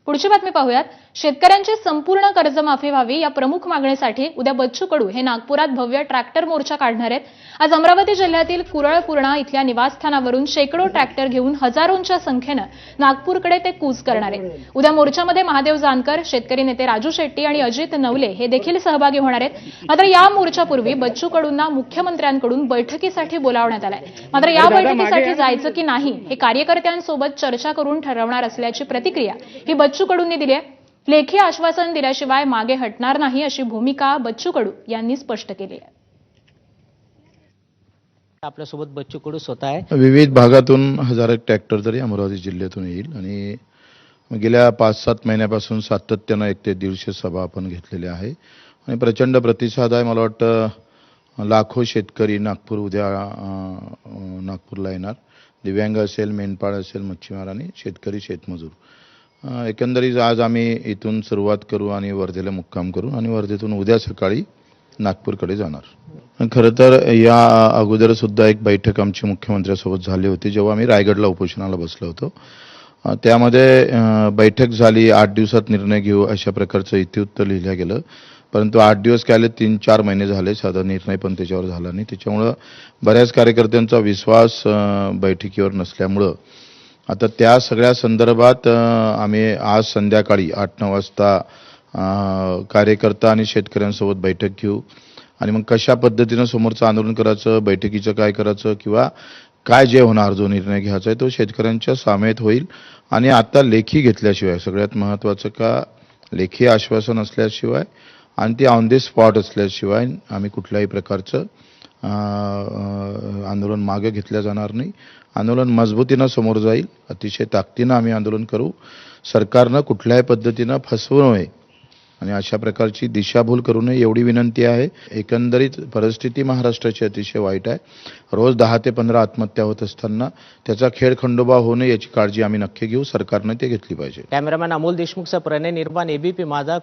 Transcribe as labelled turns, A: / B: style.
A: पुढची बातमी पाहूयात। शेतकऱ्यांची संपूर्ण कर्जमाफी व्हावी या प्रमुख मागणीसाठी उद्या बच्चू कडू हे नागपुरात भव्य ट्रॅक्टर मोर्चा काढणार आहेत। आज अमरावती जिल्ह्यातील कुरळपूर्णा इथल्या निवासस्थानावरून शेकडो ट्रॅक्टर घेऊन हजारोंच्या संख्येने नागपूरकडे ते कूच करणार आहेत। उद्या मोर्चामध्ये महादेव जानकर, शेतकरी नेते राजू शेट्टी आणि अजित नवले हे देखील सहभागी होणार आहेत। मात्र या मोर्चापूर्वी बच्चू कडूंना मुख्यमंत्र्यांकडून बैठकीसाठी बोलावण्यात आलंय। मात्र या बैठकीसाठी जायचं की नाही हे कार्यकर्त्यांसोबत चर्चा करून ठरवणार असल्याची प्रतिक्रिया ही बच्चू कडूंनी दिली आहे। लेखी आश्वासन दिल्याशिवाय मागे हटणार नाही अशी भूमिका बच्चू कडू यांनी स्पष्ट केली आहे।
B: आपल्यासोबत बच्चू कडू स्वतः आहे।
C: विविध भागातून हजारो ट्रॅक्टर तरी अमरावती जिल्ह्यातून येईल आणि गेल्या 5-7 महिन्यापासून सातत्याने 1 ते 150 सभा आपण घेतलेल्या आहे आणि प्रचंड प्रतिसाद आहे। मला वाटतं लाखो शेतकरी उद्या नागपूरला येणार। दिव्यांग असेल, मेंढपाळ असेल, मच्छीमार आणि शेतकरी शेतमजूर एकंदरीत आज आम्ही इथून सुरुवात करू आणि वर्धेला मुक्काम करू आणि वर्धेतून उद्या सकाळी नागपूरकडे जाणार। खरं तर या अगोदर सुद्धा एक बैठक आमची मुख्यमंत्र्यांसोबत झाली होती जेव्हा आम्ही रायगडला उपोषणाला बसलो होतो। त्यामध्ये बैठक झाली, 8 दिवसात निर्णय घेऊ अशा प्रकारचं इतिवृत्त लिहिलं गेलं, परंतु 8 दिवस काय 3-4 महिने झाले, साधा निर्णय पण त्याच्यावर झाला नाही। त्याच्यामुळं बऱ्याच कार्यकर्त्यांचा विश्वास बैठकीवर नसल्यामुळं आता त्या सगळ्या संदर्भात आम्ही आज संध्याकाळी 8-9 वाजता कार्यकर्ता आणि शेतकऱ्यांसोबत बैठक घेऊ आणि मग कशा पद्धतीनं समोरचं आंदोलन करायचं, बैठकीचं काय करायचं किंवा काय जे होणार, जो निर्णय घ्यायचा आहे तो शेतकऱ्यांच्या सामेत होईल। आणि आता लेखी घेतल्याशिवाय, सगळ्यात महत्त्वाचं का लेखी आश्वासन असल्याशिवाय आणि ती ऑन दी स्पॉट असल्याशिवाय आम्ही कुठल्याही प्रकारचं आंदोलन मागे घेतलं जाणार नाही। आंदोलन मजबूतीनं समोर जाईल, अतिशय ताकदीनं आम्ही आंदोलन करू। सरकारनं कुठल्याही पद्धतीनं फसवू नये आणि अशा प्रकारची दिशाभूल करू नये एवढी विनंती आहे। एकंदरीत परिस्थिती महाराष्ट्राची अतिशय वाईट आहे। रोज 10 ते 15 आत्महत्या होत असताना त्याचा खेळखंडोबा होऊ नये याची काळजी आम्ही नक्की घेऊ। सरकारने ते घेतली पाहिजे।
B: कॅमेरामॅन अमोल देशमुखचा प्रणय निर्माण, एबीपी माझा।